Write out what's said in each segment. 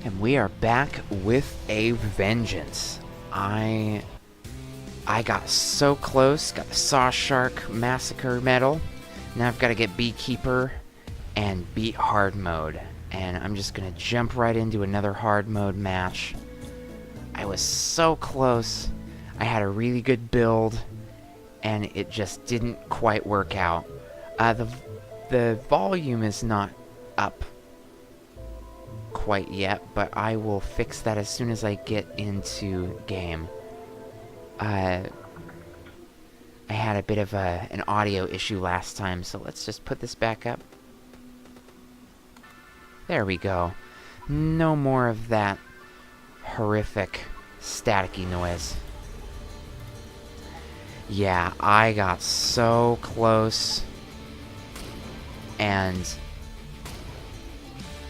And we are back with a vengeance. I got so close, got the Saw Shark Massacre medal. Now I've got to get Beekeeper and beat hard mode. And I'm just going to jump right into another hard mode match. I was so close. I had a really good build, and it just didn't quite work out. The volume is not up quite yet, but I will fix that as soon as I get into game. I had a bit of an audio issue last time, so let's just put this back up. There we go. No more of that horrific staticky noise. Yeah, I got so close, and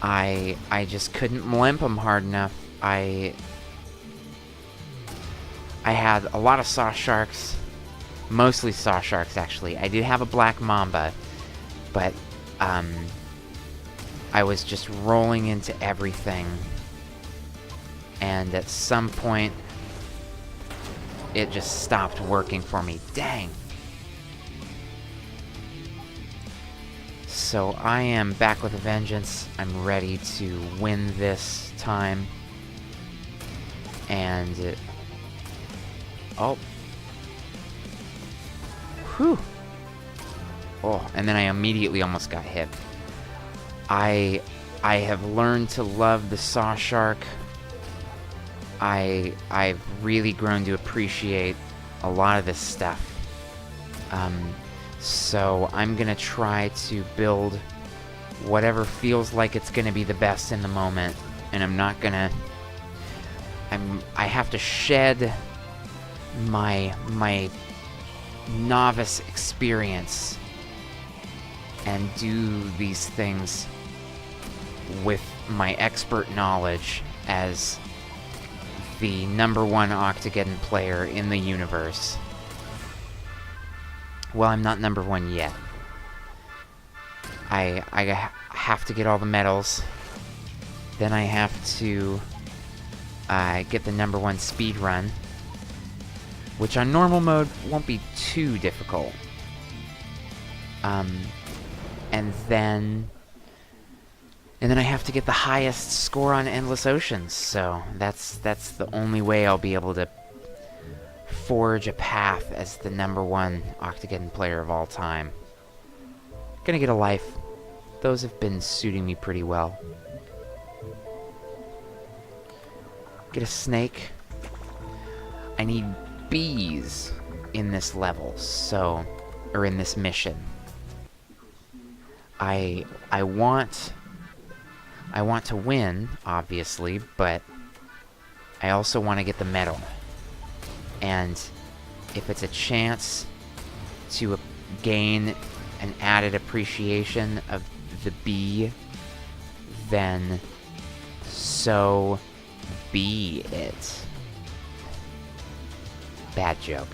I just couldn't mlemp him hard enough. I had a lot of saw sharks, mostly saw sharks actually. I did have a black mamba, but I was just rolling into everything, and at some point it just stopped working for me. Dang. So I am back with a vengeance. I'm ready to win this time. And oh. Whew. Oh, and then I immediately almost got hit. I have learned to love the saw shark. I've really grown to appreciate a lot of this stuff. So I'm gonna try to build whatever feels like it's gonna be the best in the moment, and I'm not gonna. I have to shed my novice experience and do these things with my expert knowledge as the #1 Octogeddon player in the universe. Well, I'm not #1 yet. I have to get all the medals. Then I have to get the #1 speed run, which on normal mode won't be too difficult. And then I have to get the highest score on Endless Oceans. So that's the only way I'll be able to forge a path as the #1 Octogeddon player of all time. Gonna get a life. Those have been suiting me pretty well. Get a snake. I need bees in this level, so, or in this mission. I want to win, obviously, but I also want to get the medal. And if it's a chance to gain an added appreciation of the bee, then so be it. Bad joke.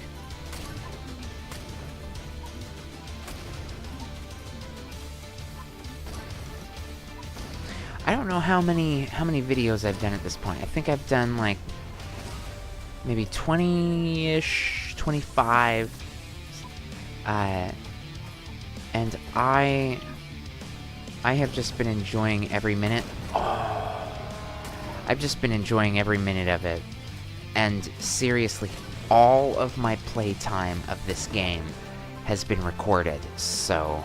I don't know how many videos I've done at this point. I think I've done like maybe 20-ish, 25. And I have just been enjoying every minute. Oh, I've just been enjoying every minute of it. And seriously, all of my playtime of this game has been recorded. So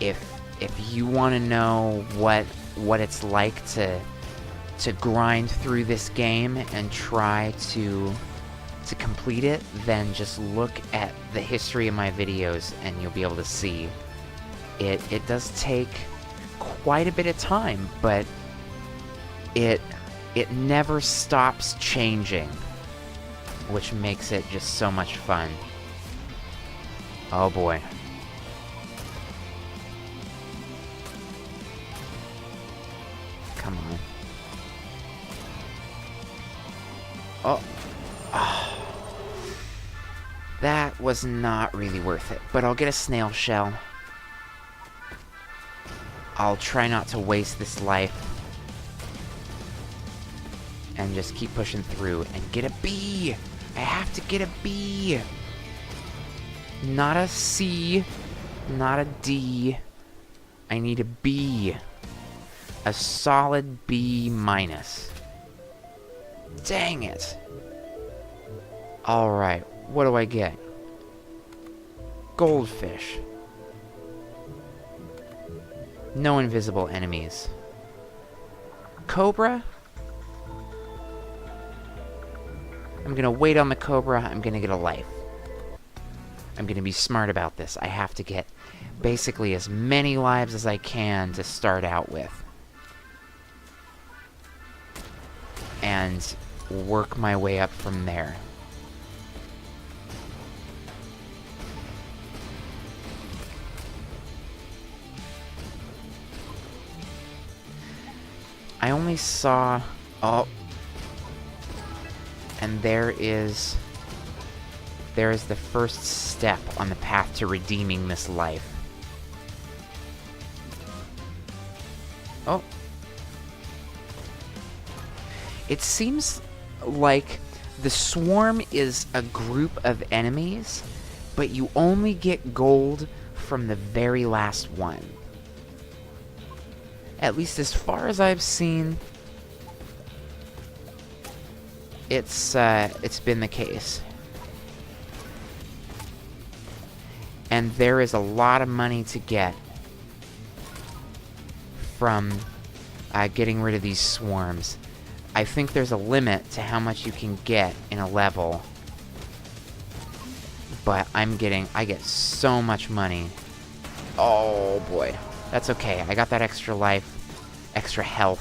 if you want to know what it's like to grind through this game and try to complete it, then just look at the history of my videos and you'll be able to see. It does take quite a bit of time, but it never stops changing, which makes it just so much fun. Oh boy. Come on. Oh. That was not really worth it, but I'll get a snail shell. I'll try not to waste this life. and just keep pushing through and get a B. I have to get a B. Not a C, not a D. I need a B. A solid B minus. Dang it. Alright, what do I get? Goldfish. No invisible enemies. Cobra? I'm gonna wait on the Cobra. I'm gonna get a life. I'm gonna be smart about this. I have to get basically as many lives as I can to start out with. And work my way up from there. I only saw... Oh. And there is the first step on the path to redeeming this life. Oh. It seems like the swarm is a group of enemies, but you only get gold from the very last one. At least as far as I've seen, it's been the case. And there is a lot of money to get from getting rid of these swarms. I think there's a limit to how much you can get in a level. But I get so much money. Oh boy. That's okay. I got that extra life, extra health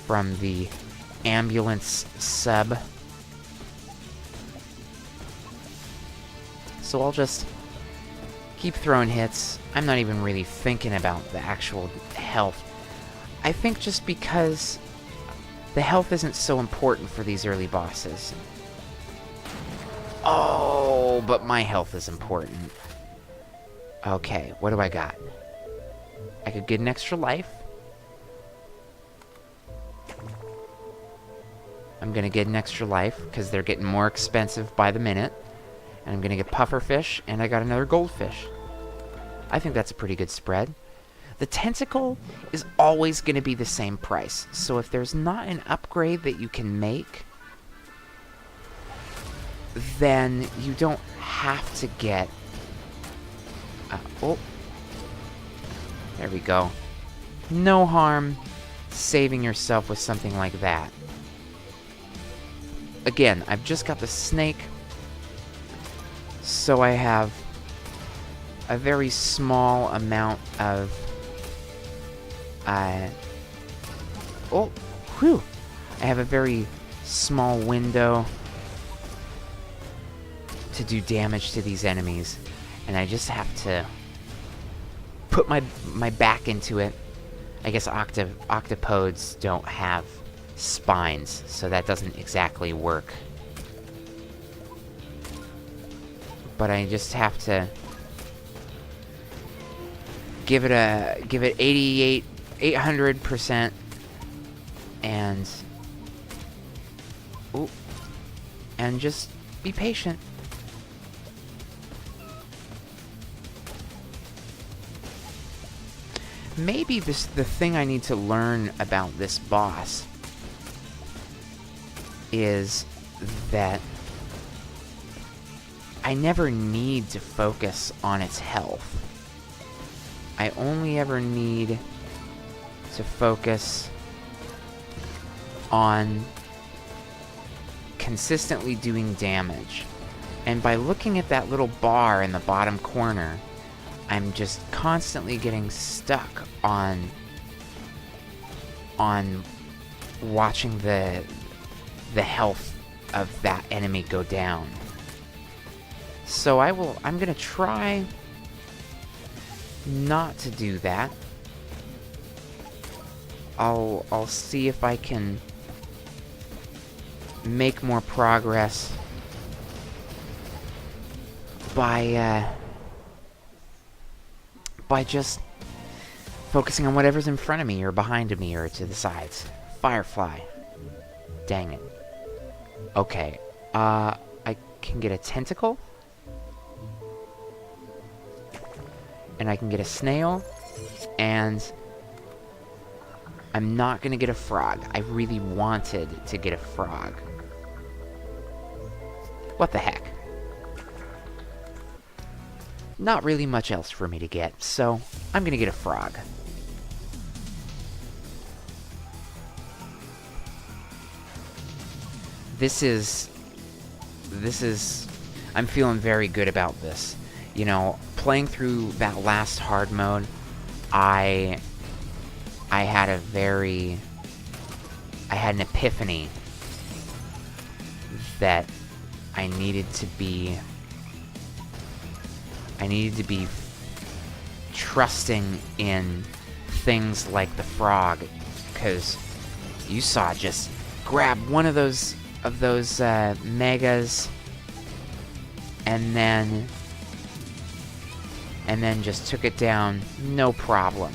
from the ambulance sub. So I'll just keep throwing hits. I'm not even really thinking about the actual health. I think just because the health isn't so important for these early bosses. Oh, but my health is important. Okay, what do I got? I could get an extra life. I'm gonna get an extra life, because they're getting more expensive by the minute. And I'm gonna get pufferfish, and I got another goldfish. I think that's a pretty good spread. The tentacle is always gonna be the same price. So if there's not an upgrade that you can make, then you don't have to get... oh. There we go. No harm saving yourself with something like that. Again, I've just got the snake, so I have a very small amount of... oh, whew! I have a very small window to do damage to these enemies, and I just have to put my back into it. I guess octopodes don't have spines, so that doesn't exactly work. But I just have to give it 800%, and ooh, and just be patient. Maybe the thing I need to learn about this boss is that I never need to focus on its health. I only ever need to focus on consistently doing damage. And by looking at that little bar in the bottom corner, I'm just constantly getting stuck on watching the health of that enemy go down. So I'm gonna try not to do that. I'll see if I can make more progress by just focusing on whatever's in front of me or behind me or to the sides. Firefly. Dang it. Okay. I can get a tentacle. And I can get a snail. And I'm not gonna get a frog. I really wanted to get a frog. What the heck? Not really much else for me to get, so I'm gonna get a frog. This is... I'm feeling very good about this. You know, playing through that last hard mode, I had an epiphany that I needed to be trusting in things like the frog, because you saw just grab one of those megas and then just took it down, no problem.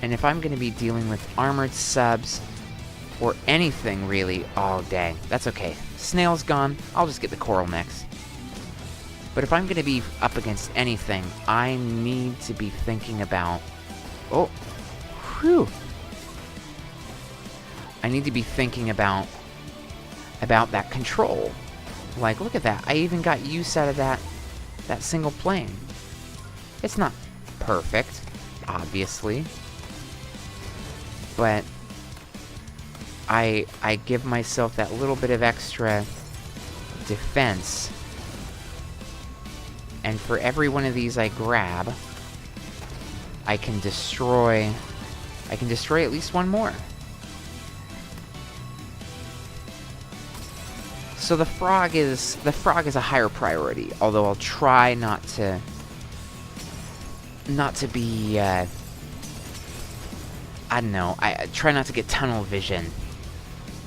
And if I'm going to be dealing with armored subs, or anything really, oh dang, that's okay. Snail's gone, I'll just get the coral next. But if I'm going to be up against anything, I need to be thinking about... Oh, whew. I need to be thinking about that control. Like, look at that, I even got use out of that single plane. It's not perfect, obviously. But I give myself that little bit of extra defense. And for every one of these I grab, I can destroy at least one more. So the frog is a higher priority, although I'll try not to be I don't know, I try not to get tunnel vision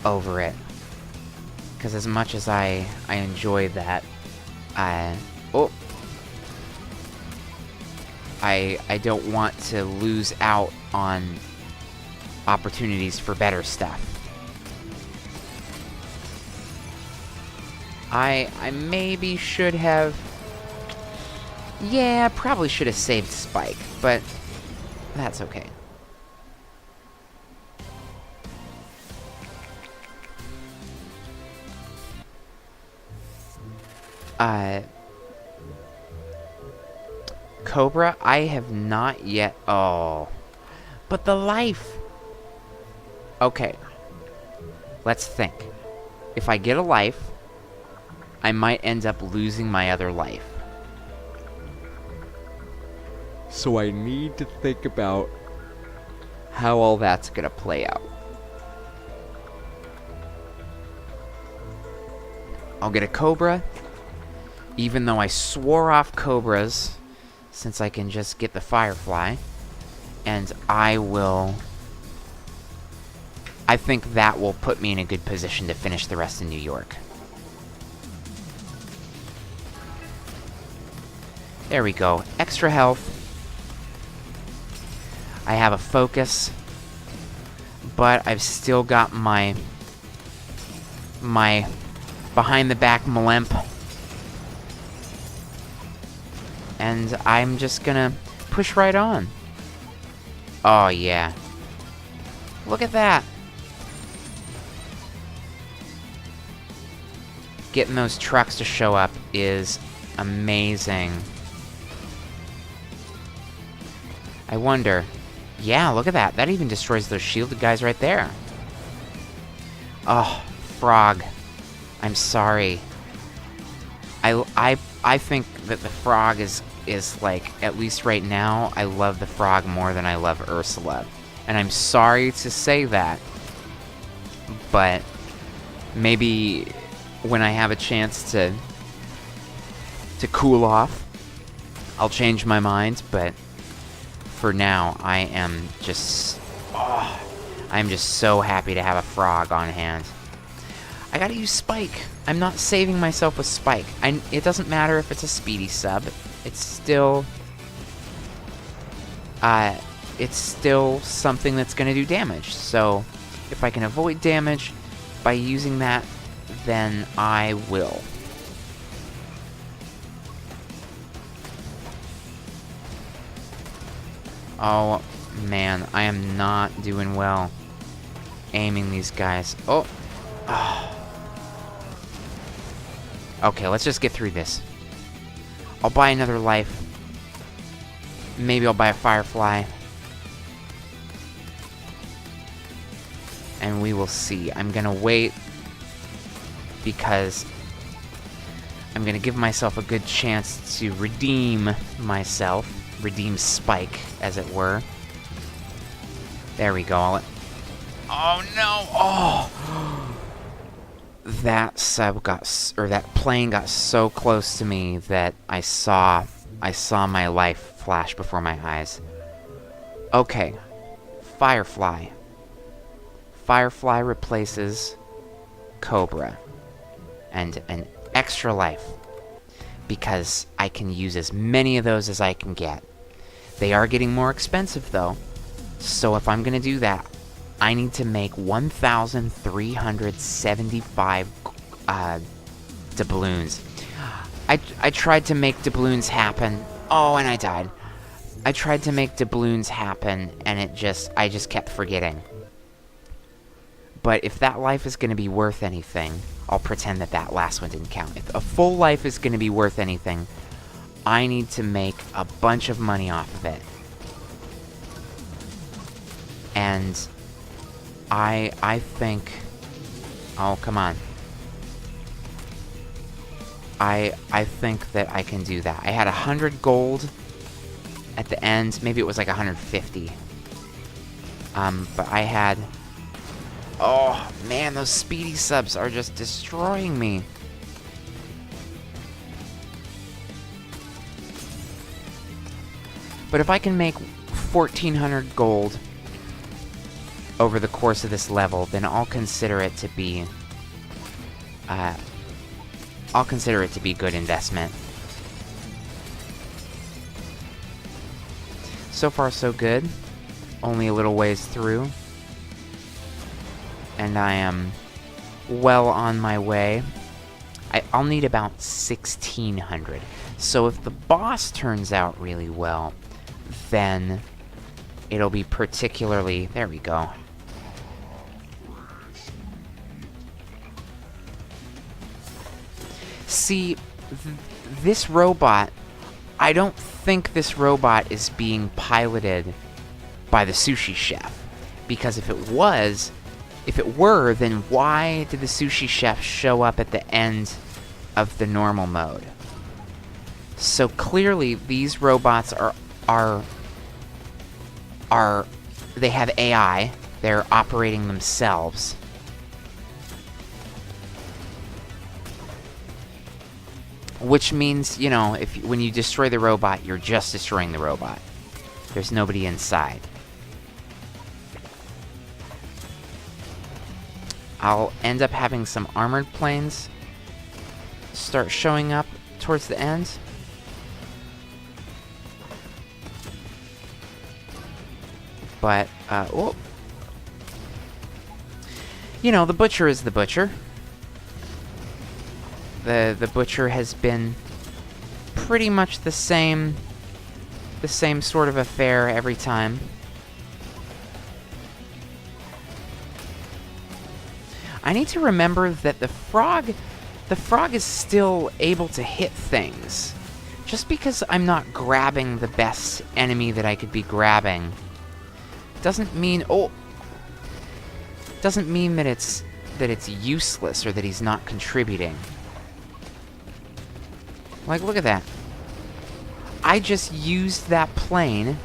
over it. Because as much as I enjoy that, I don't want to lose out on opportunities for better stuff. I maybe should have... Yeah, probably should have saved Spike, but that's okay. Cobra, I have not yet... Oh. But the life! Okay. Let's think. If I get a life, I might end up losing my other life. So I need to think about how all that's gonna play out. I'll get a Cobra, even though I swore off Cobras, since I can just get the Firefly, and I think that will put me in a good position to finish the rest of New York. There we go. Extra health. I have a focus, but I've still got my behind the back mlemp. And I'm just gonna push right on. Oh yeah. Look at that. Getting those trucks to show up is amazing. I wonder... Yeah, look at that. That even destroys those shielded guys right there. Oh, frog. I'm sorry. I think that the frog is like, at least right now, I love the frog more than I love Ursula. And I'm sorry to say that, but maybe when I have a chance to cool off, I'll change my mind, but for now, I am just... Oh, I'm just so happy to have a frog on hand. I gotta use Spike. I'm not saving myself with Spike. It doesn't matter if it's a speedy sub. It's still something that's gonna do damage. So, if I can avoid damage, by using that, then I will. Oh, man, I am not doing well aiming these guys. Oh. Okay, let's just get through this. I'll buy another life. Maybe I'll buy a firefly. And we will see. I'm gonna wait because I'm gonna give myself a good chance to redeem myself. Redeem Spike, as it were. There we go. Oh no! Oh! That sub got, or that plane got so close to me that I saw my life flash before my eyes. Okay, Firefly. Firefly replaces Cobra, and an extra life, because I can use as many of those as I can get. They are getting more expensive though, so if I'm gonna do that, I need to make 1,375 doubloons. I tried to make doubloons happen. Oh, and I died. I tried to make doubloons happen, and I just kept forgetting. But if that life is going to be worth anything, I'll pretend that last one didn't count. If a full life is going to be worth anything, I need to make a bunch of money off of it. And I think... Oh, come on. I think that I can do that. I had 100 gold at the end. Maybe it was like 150. But I had... Oh, man, those speedy subs are just destroying me. But if I can make 1,400 gold over the course of this level, then I'll consider it to be... I'll consider it to be good investment. So far, so good. Only a little ways through. And I am well on my way. I'll need about 1,600. So if the boss turns out really well, then it'll be particularly... There we go. See, this robot... I don't think this robot is being piloted by the sushi chef. Because if it were, then why did the sushi chef show up at the end of the normal mode? So clearly these robots they have AI, they're operating themselves. Which means, you know, when you destroy the robot, you're just destroying the robot. There's nobody inside. I'll end up having some armored planes start showing up towards the end. But, oh. You know, the butcher is the butcher. The butcher has been pretty much the same sort of affair every time. I need to remember that the frog is still able to hit things. Just because I'm not grabbing the best enemy that I could be grabbing doesn't mean that it's useless or that he's not contributing. Like, look at that. I just used that plane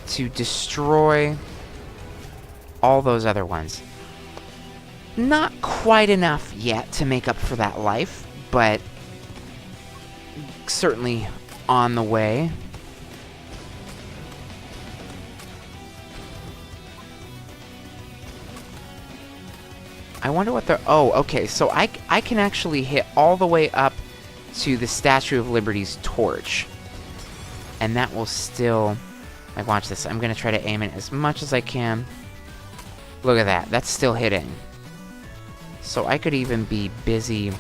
to destroy all those other ones. Not quite enough yet to make up for that life, but certainly on the way. I wonder what they're... Oh, okay, so I can actually hit all the way up to the Statue of Liberty's torch. And that will still... Like, watch this. I'm going to try to aim it as much as I can. Look at that. That's still hitting. So I could even be busy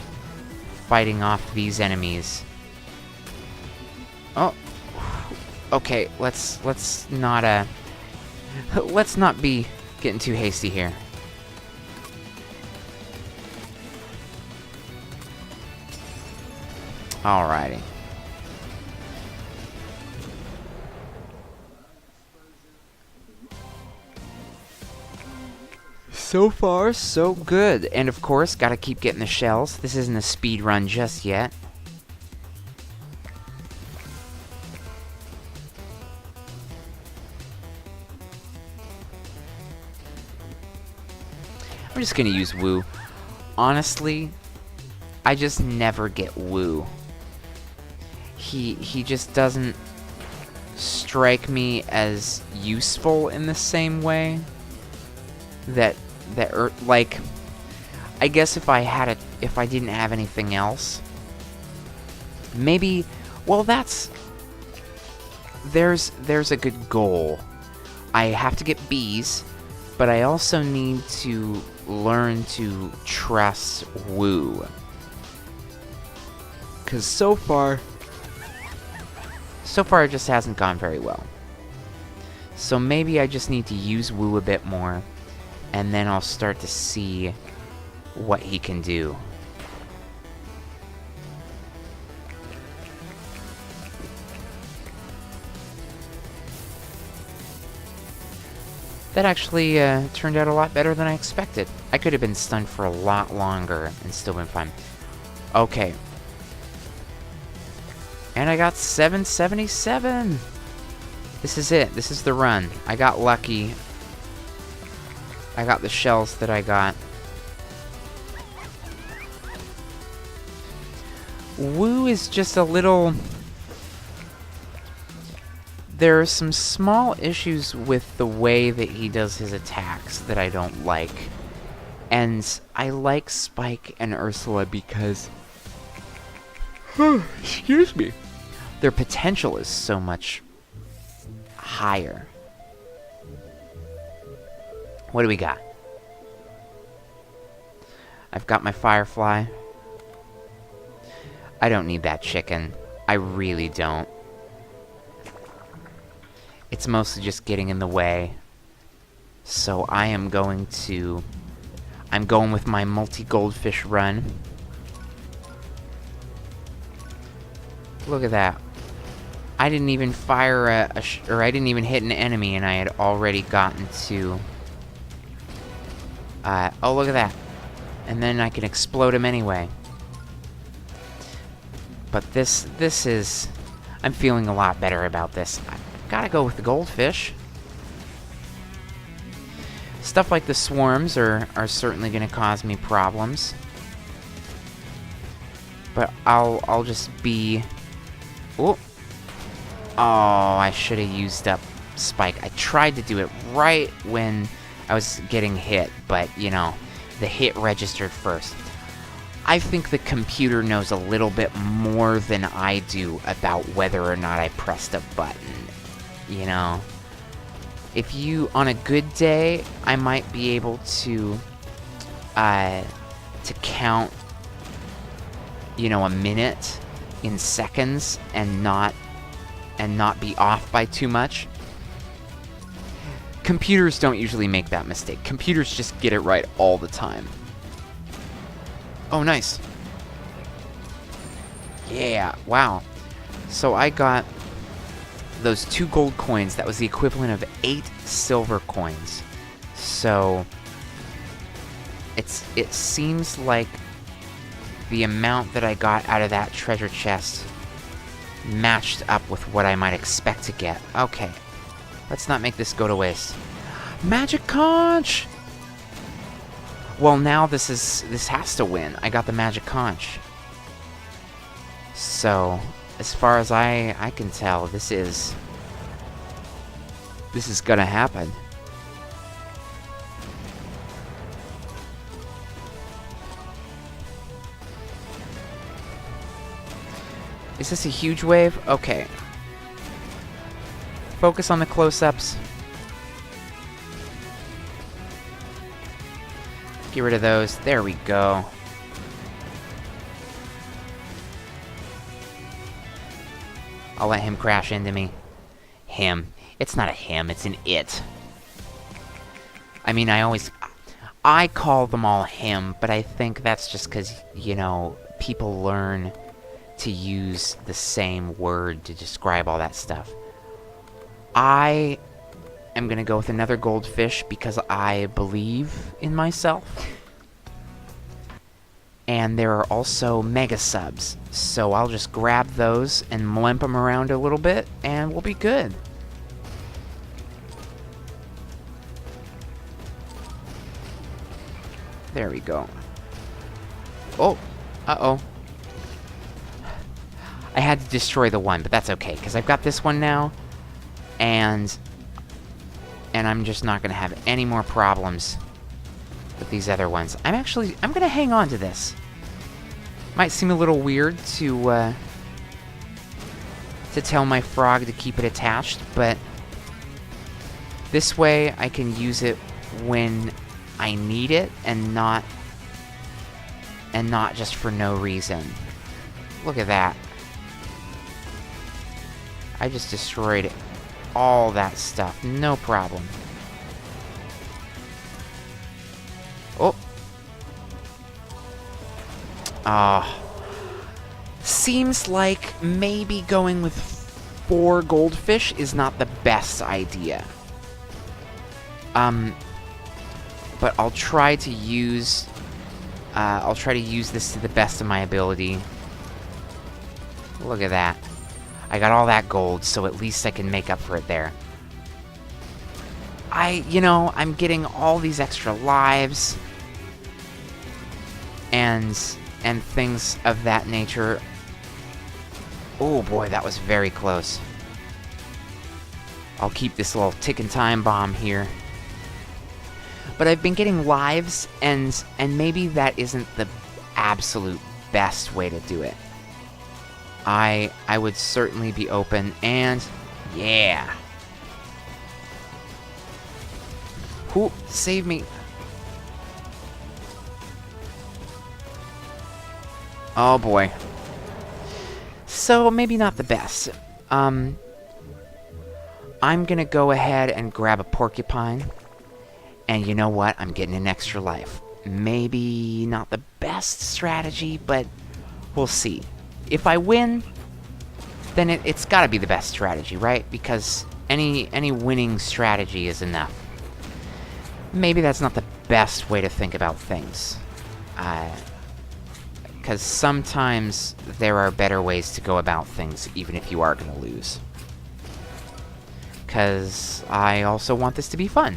fighting off these enemies. Oh. Okay, let's not let's not be getting too hasty here. Alrighty. So far, so good. And of course, gotta keep getting the shells. This isn't a speed run just yet. I'm just gonna use Woo. Honestly, I just never get Woo. He just doesn't strike me as useful in the same way that like, I guess if I didn't have anything else, maybe, well, there's a good goal. I have to get bees, but I also need to learn to trust Woo. 'Cause so far it just hasn't gone very well. So maybe I just need to use Woo a bit more, and then I'll start to see what he can do. That actually turned out a lot better than I expected. I could have been stunned for a lot longer and still been fine. Okay. And I got 777! This is it. This is the run. I got lucky. I got the shells that I got. Woo is just a little... There are some small issues with the way that he does his attacks that I don't like. And I like Spike and Ursula because... excuse me. Their potential is so much higher. What do we got? I've got my Firefly. I don't need that chicken. I really don't. It's mostly just getting in the way. So I am going to... I'm going with my multi-goldfish run. Look at that. I didn't even fire or I didn't even hit an enemy, and I had already gotten to... oh, look at that. And then I can explode him anyway. But this is... I'm feeling a lot better about this. I've gotta go with the goldfish. Stuff like the swarms are certainly gonna cause me problems. But I'll just be... Oh! Oh, I should have used up Spike. I tried to do it right when I was getting hit, but, you know, the hit registered first. I think the computer knows a little bit more than I do about whether or not I pressed a button. You know? If you, on a good day, I might be able to count, you know, a minute in seconds and not be off by too much. Computers don't usually make that mistake. Computers just get it right all the time. Oh, nice. Yeah, wow. So I got those 2 gold coins. That was the equivalent of 8 silver coins. So it seems like the amount that I got out of that treasure chest matched up with what I might expect to get. Okay. Let's not make this go to waste. Magic conch! Well, now this has to win. I got the magic conch. So, as far as I can tell, this is gonna happen. Is this a huge wave? Okay. Focus on the close-ups. Get rid of those. There we go. I'll let him crash into me. Him. It's not a him, it's an it. I mean, I call them all him, but I think that's just because, you know, people learn to use the same word to describe all that stuff. I am gonna go with another goldfish because I believe in myself. And there are also mega subs, so I'll just grab those and mlemp them around a little bit, and we'll be good. There we go. Oh, uh-oh. I had to destroy the one, but that's okay, because I've got this one now, and I'm just not going to have any more problems with these other ones. I'm going to hang on to this. Might seem a little weird to tell my frog to keep it attached, but this way I can use it when I need it and not just for no reason. Look at that. I just destroyed all that stuff. No problem. Oh. Seems like maybe going with 4 goldfish is not the best idea. But I'll try to use this to the best of my ability. Look at that. I got all that gold, so at least I can make up for it there. I'm getting all these extra lives and things of that nature. Oh boy, that was very close. I'll keep this little ticking time bomb here. But I've been getting lives, and maybe that isn't the absolute best way to do it. I would certainly be open, and yeah. Who save me? Oh boy. So maybe not the best. I'm gonna go ahead and grab a porcupine. And you know what? I'm getting an extra life. Maybe not the best strategy, but we'll see. If I win, then it's gotta be the best strategy, right? Because any winning strategy is enough. Maybe that's not the best way to think about things. Because sometimes there are better ways to go about things, even if you are gonna lose. Because I also want this to be fun.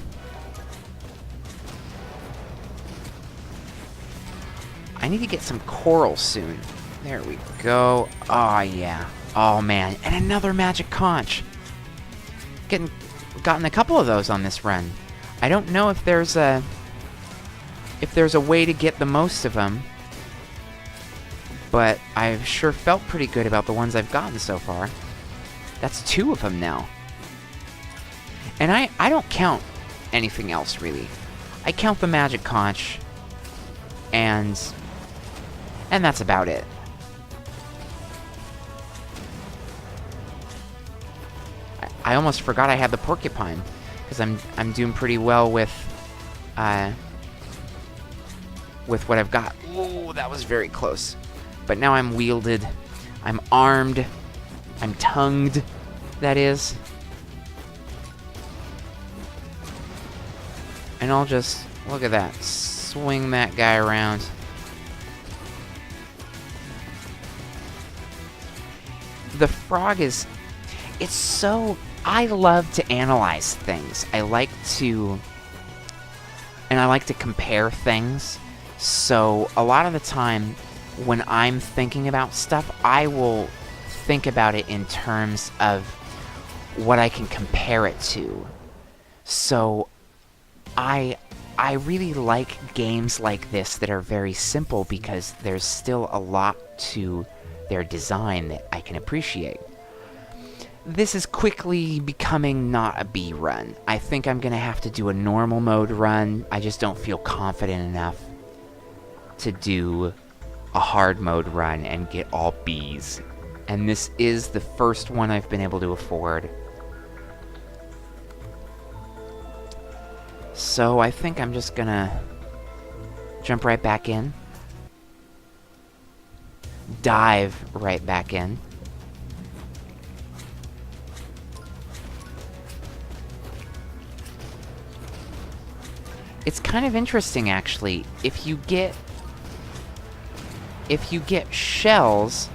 I need to get some coral soon. There we go. Oh, yeah. Oh, man. And another magic conch. Gotten a couple of those on this run. I don't know if there's a way to get the most of them, but I've sure felt pretty good about the ones I've gotten so far. That's 2 of them now. And I don't count anything else, really. I count the magic conch, and that's about it. I almost forgot I had the porcupine, because I'm doing pretty well with what I've got. Whoa, that was very close. But now I'm wielded, I'm armed, I'm tongued, that is. And I'll just, look at that, swing that guy around. The frog is, it's so, I love to analyze things. I like to compare things. So a lot of the time when I'm thinking about stuff, I will think about it in terms of what I can compare it to. So I really like games like this that are very simple because there's still a lot to their design that I can appreciate. this is quickly becoming not a bee run. I think I'm gonna have to do a normal mode run. I just don't feel confident enough to do a hard mode run and get all bees. And this is the first one I've been able to afford. So I think I'm just gonna jump right back in. Dive right back in. It's kind of interesting, actually. If you get shells,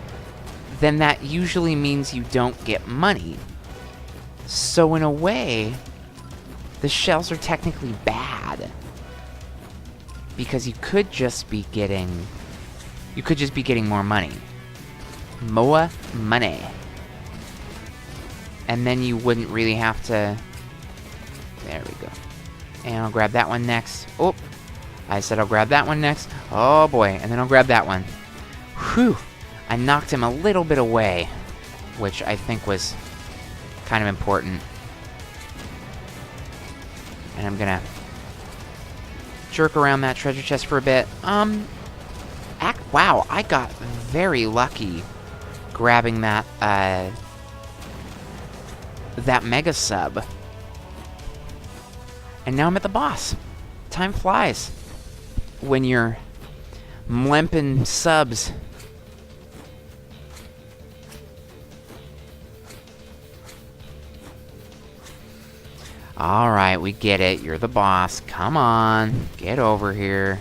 then that usually means you don't get money. So in a way, the shells are technically bad. Because you could just be getting more money. More money. And then you wouldn't really have to... There we go. And I'll grab that one next. Oh, I said I'll grab that one next. Oh boy, and then I'll grab that one. Whew, I knocked him a little bit away, which I think was kind of important. And I'm gonna jerk around that treasure chest for a bit. Wow, I got very lucky grabbing that, that mega sub. And now I'm at the boss. Time flies when you're mlemping subs. Alright, we get it. You're the boss. Come on. Get over here.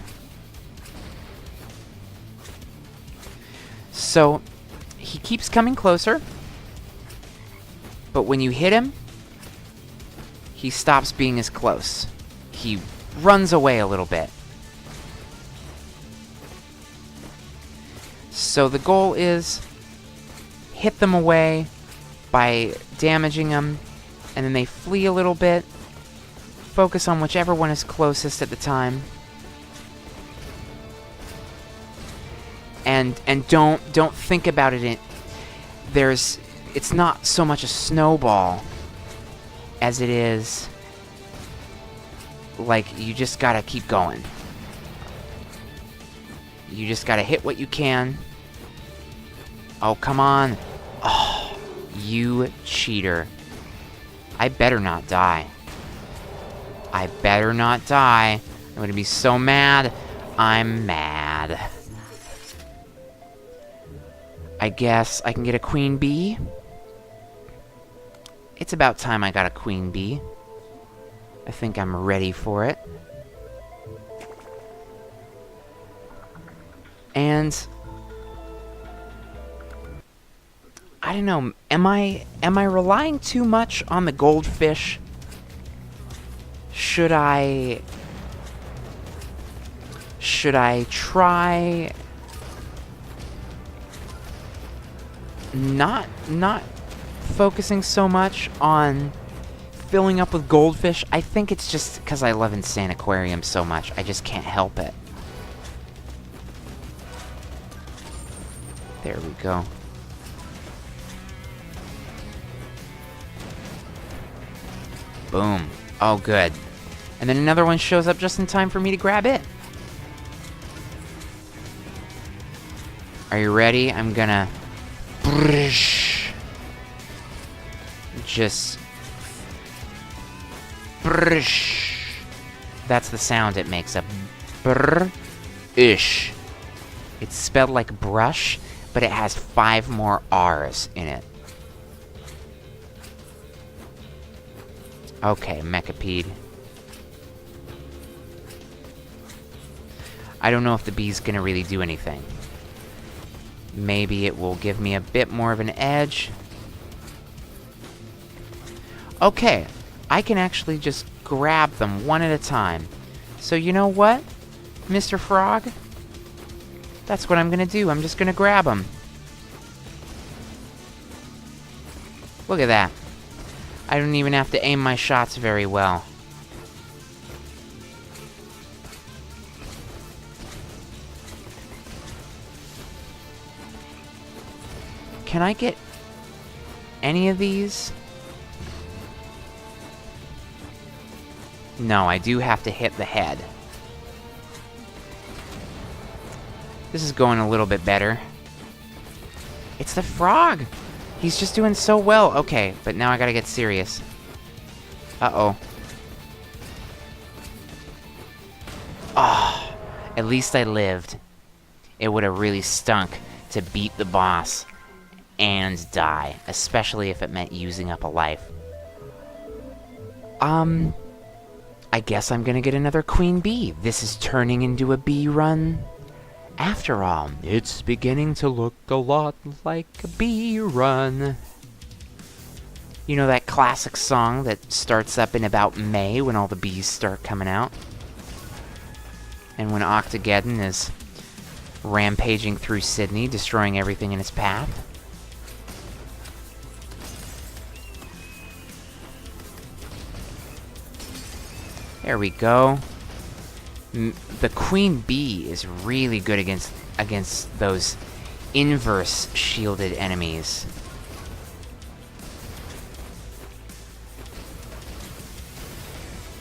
So, he keeps coming closer. But when you hit him, he stops being as close. He runs away a little bit. So the goal is hit them away by damaging them, and then they flee a little bit. Focus on whichever one is closest at the time. And don't think about it it's not so much a snowball as it is, like, you just gotta keep going. You just gotta hit what you can. Oh, come on. Oh, you cheater. I better not die. I better not die. I'm gonna be so mad. I'm mad. I guess I can get a queen bee. It's about time I got a queen bee. I think I'm ready for it. And I don't know, am I relying too much on the goldfish? Should I try not focusing so much on filling up with goldfish? I think it's just because I love Insane Aquarium so much. I just can't help it. There we go. Boom. Oh, good. And then another one shows up just in time for me to grab it. Are you ready? I'm gonna... Just... That's the sound it makes, a brr-ish. It's spelled like brush, but it has 5 more R's in it. Okay, Mechapede. I don't know if the bee's gonna really do anything. Maybe it will give me a bit more of an edge. Okay, I can actually just grab them one at a time. So you know what, Mr. Frog? That's what I'm gonna do. I'm just gonna grab them. Look at that. I don't even have to aim my shots very well. Can I get any of these? No, I do have to hit the head. This is going a little bit better. It's the frog! He's just doing so well. Okay, but now I gotta get serious. Uh-oh. Oh, at least I lived. It would have really stunk to beat the boss and die, especially if it meant using up a life. I guess I'm gonna get another queen bee. This is turning into a bee run. After all, it's beginning to look a lot like a bee run. You know that classic song that starts up in about May when all the bees start coming out? And when Octogeddon is rampaging through Sydney, destroying everything in its path? There we go. The queen bee is really good against those inverse shielded enemies.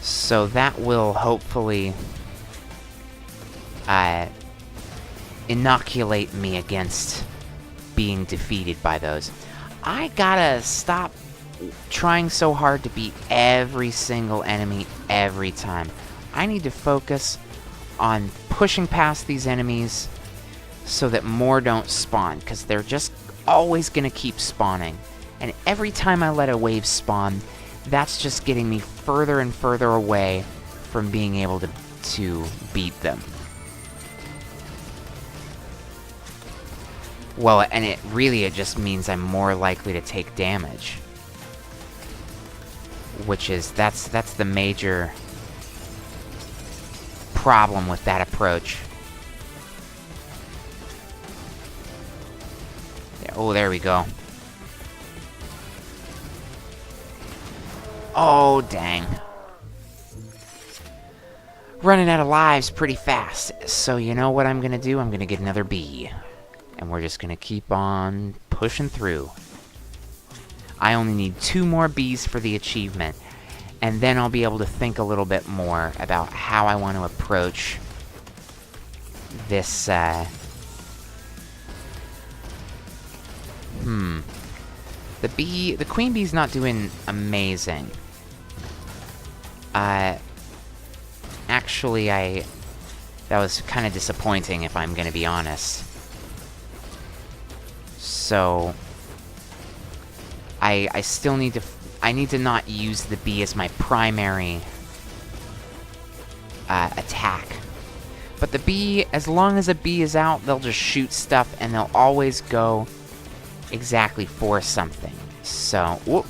So that will hopefully inoculate me against being defeated by those. I gotta stop trying so hard to beat every single enemy every time. I need to focus on pushing past these enemies so that more don't spawn, because they're just always gonna keep spawning. And every time I let a wave spawn, that's just getting me further and further away from being able to beat them. Well, and it just means I'm more likely to take damage. Which is, that's the major problem with that approach. Yeah, oh, there we go. Oh, dang. Running out of lives pretty fast. So you know what I'm gonna do? I'm gonna get another bee. And we're just gonna keep on pushing through. I only need 2 more bees for the achievement. And then I'll be able to think a little bit more about how I want to approach this, The queen bee's not doing amazing. Actually, that was kind of disappointing if I'm gonna be honest. So, I still need to, I need to not use the bee as my primary attack. But the bee, as long as a bee is out, they'll just shoot stuff and they'll always go exactly for something. So, whoop.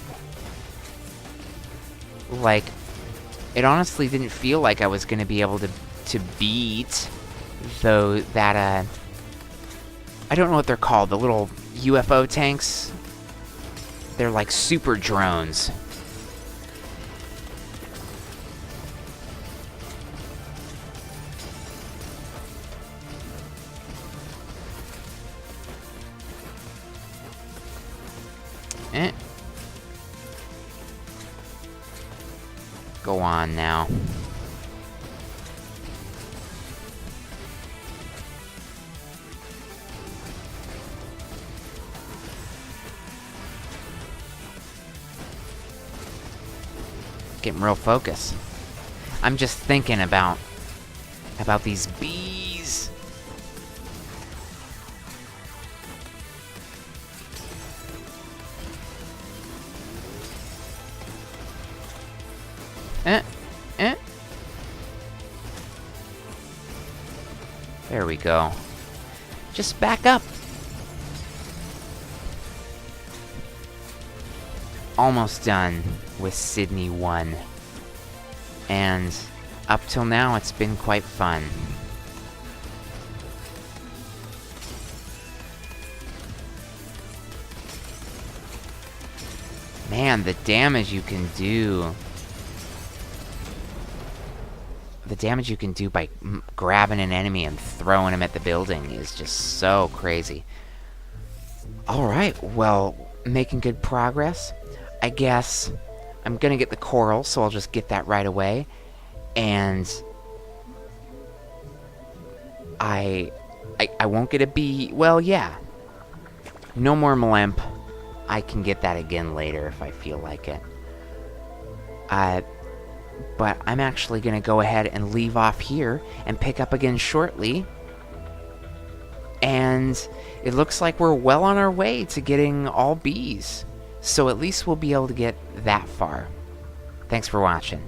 Like, it honestly didn't feel like I was gonna be able to beat, though, that, I don't know what they're called, the little UFO tanks. They're like super drones. Go on now. Getting real focused. I'm just thinking about these bees. There we go. Just back up. Almost done with Sydney 1. And up till now, it's been quite fun. Man, the damage you can do. The damage you can do by grabbing an enemy and throwing him at the building is just so crazy. Alright, well, making good progress. I guess I'm gonna get the coral, so I'll just get that right away. And I won't get a bee. Well, yeah. No more mlemp. I can get that again later if I feel like it. But I'm actually going to go ahead and leave off here and pick up again shortly. And it looks like we're well on our way to getting all bees. So at least we'll be able to get that far. Thanks for watching.